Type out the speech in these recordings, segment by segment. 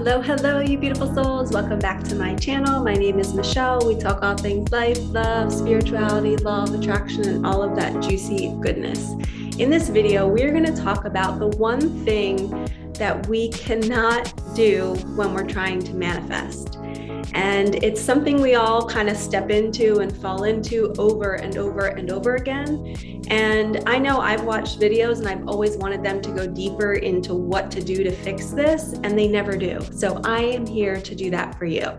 Hello, hello, you beautiful souls. Welcome back to my channel. My name is Michelle. We talk all things life, love, spirituality, law of attraction, and all of that juicy goodness. In this video, we're going to talk about the one thing that we cannot do when we're trying to manifest. And it's something we all kind of step into and fall into over and over and over again. And I know I've watched videos and I've always wanted them to go deeper into what to do to fix this, and they never do. So I am here to do that for you.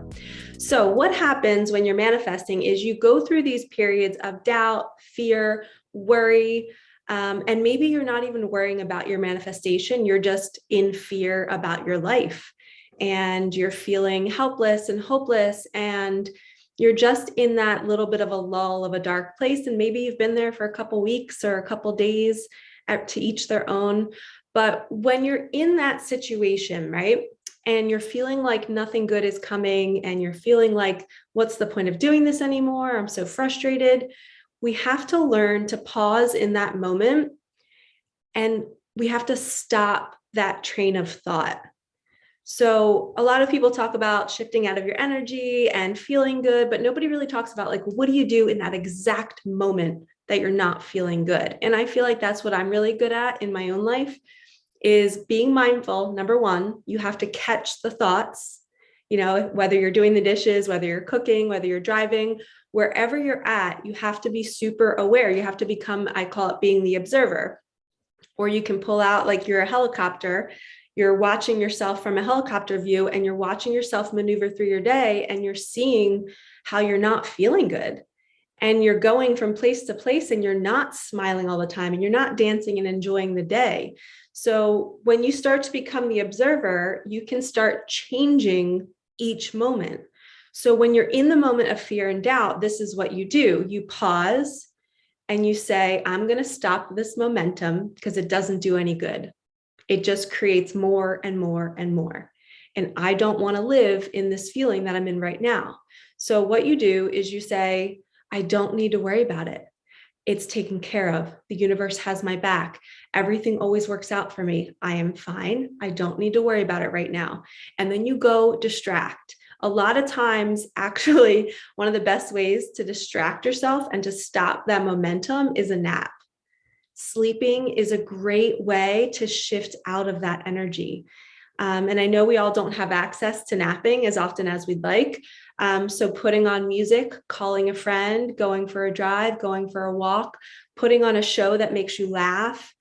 So what happens when you're manifesting is you go through these periods of doubt, fear, worry, and maybe you're not even worrying about your manifestation. You're just in fear about your life. And you're feeling helpless and hopeless, and you're just in that little bit of a lull of a dark place. And maybe you've been there for a couple weeks or a couple days, to each their own. But when you're in that situation, right, and you're feeling like nothing good is coming, and you're feeling like, what's the point of doing this anymore? I'm so frustrated. We have to learn to pause in that moment, and we have to stop that train of thought. So a lot of people talk about shifting out of your energy and feeling good, but nobody really talks about, like, what do you do in that exact moment that you're not feeling good? And I feel like that's what I'm really good at in my own life, is being mindful. Number one, you have to catch the thoughts, whether you're doing the dishes, whether you're cooking, whether you're driving, wherever you're at, you have to be super aware. You have to become, I call it being the observer. Or you can pull out, like you're a helicopter. You're watching yourself from a helicopter view, and you're watching yourself maneuver through your day, and you're seeing how you're not feeling good. And you're going from place to place, and you're not smiling all the time, and you're not dancing and enjoying the day. So when you start to become the observer, you can start changing each moment. So when you're in the moment of fear and doubt, this is what you do. You pause and you say, I'm going to stop this momentum because it doesn't do any good. It just creates more and more and more. And I don't want to live in this feeling that I'm in right now. So what you do is you say, I don't need to worry about it. It's taken care of. The universe has my back. Everything always works out for me. I am fine. I don't need to worry about it right now. And then you go distract. A lot of times, actually, one of the best ways to distract yourself and to stop that momentum is a nap. Sleeping is a great way to shift out of that energy. And I know we all don't have access to napping as often as we'd like. So putting on music, calling a friend, going for a drive, going for a walk, putting on a show that makes you laugh,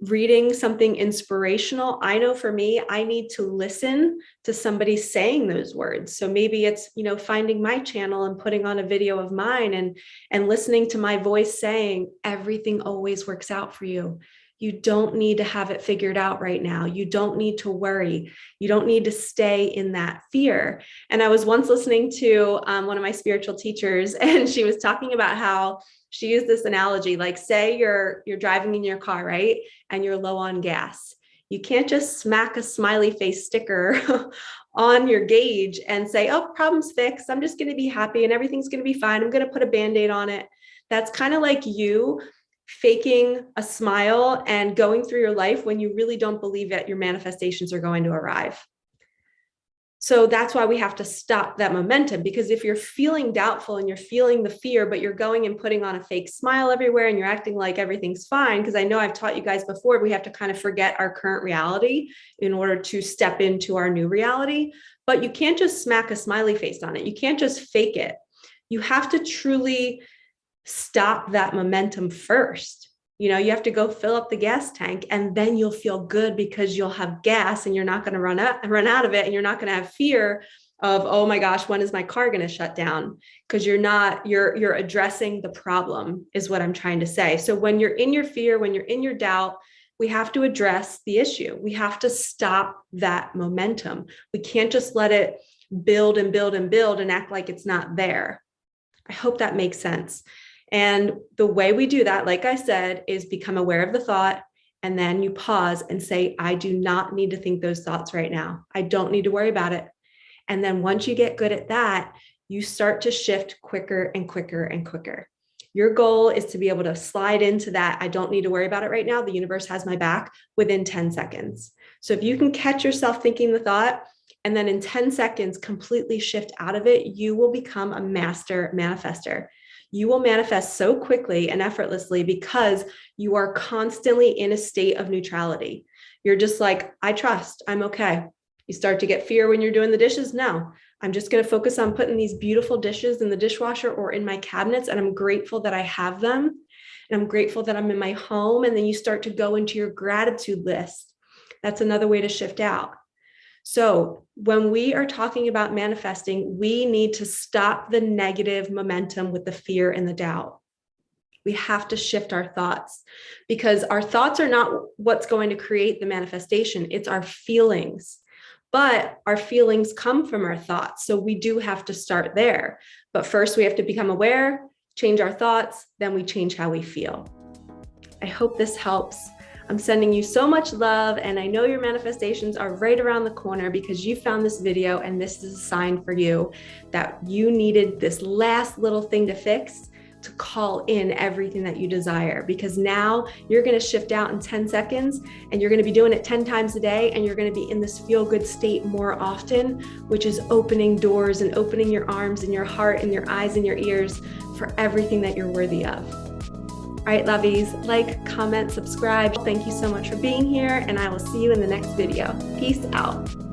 reading something inspirational. I know for me, I need to listen to somebody saying those words. So maybe it's, finding my channel and putting on a video of mine and listening to my voice saying, everything always works out for you. You don't need to have it figured out right now. You don't need to worry. You don't need to stay in that fear. And I was once listening to one of my spiritual teachers, and she was talking about how she used this analogy, like, say you're driving in your car, right? And you're low on gas. You can't just smack a smiley face sticker on your gauge and say, oh, problem's fixed. I'm just going to be happy and everything's going to be fine. I'm going to put a Band-Aid on it. That's kind of like you faking a smile and going through your life when you really don't believe that your manifestations are going to arrive. So that's why we have to stop that momentum, because if you're feeling doubtful and you're feeling the fear, but you're going and putting on a fake smile everywhere and you're acting like everything's fine, because I know I've taught you guys before, we have to kind of forget our current reality in order to step into our new reality. But you can't just smack a smiley face on it. You can't just fake it. You have to truly stop that momentum first. You have to go fill up the gas tank, and then you'll feel good because you'll have gas and you're not going to run out of it. And you're not going to have fear of, oh my gosh, when is my car going to shut down? Because you're addressing the problem, is what I'm trying to say. So when you're in your fear, when you're in your doubt, we have to address the issue. We have to stop that momentum. We can't just let it build and build and build and act like it's not there. I hope that makes sense. And the way we do that, like I said, is become aware of the thought, and then you pause and say, I do not need to think those thoughts right now. I don't need to worry about it. And then once you get good at that, you start to shift quicker and quicker and quicker. Your goal is to be able to slide into that, I don't need to worry about it right now, the universe has my back, within 10 seconds. So if you can catch yourself thinking the thought and then in 10 seconds, completely shift out of it, you will become a master manifester. You will manifest so quickly and effortlessly because you are constantly in a state of neutrality. You're just like, I trust, I'm okay. You start to get fear when you're doing the dishes. No, I'm just going to focus on putting these beautiful dishes in the dishwasher or in my cabinets. And I'm grateful that I have them. And I'm grateful that I'm in my home. And then you start to go into your gratitude list. That's another way to shift out. So when we are talking about manifesting, we need to stop the negative momentum with the fear and the doubt. We have to shift our thoughts because our thoughts are not what's going to create the manifestation. It's our feelings. But our feelings come from our thoughts. So we do have to start there. But first we have to become aware, change our thoughts, then we change how we feel. I hope this helps. I'm sending you so much love, and I know your manifestations are right around the corner because you found this video and this is a sign for you that you needed this last little thing to fix to call in everything that you desire, because now you're going to shift out in 10 seconds and you're going to be doing it 10 times a day, and you're going to be in this feel-good state more often, which is opening doors and opening your arms and your heart and your eyes and your ears for everything that you're worthy of. All right, lovies, like, comment, subscribe. Thank you so much for being here, and I will see you in the next video. Peace out.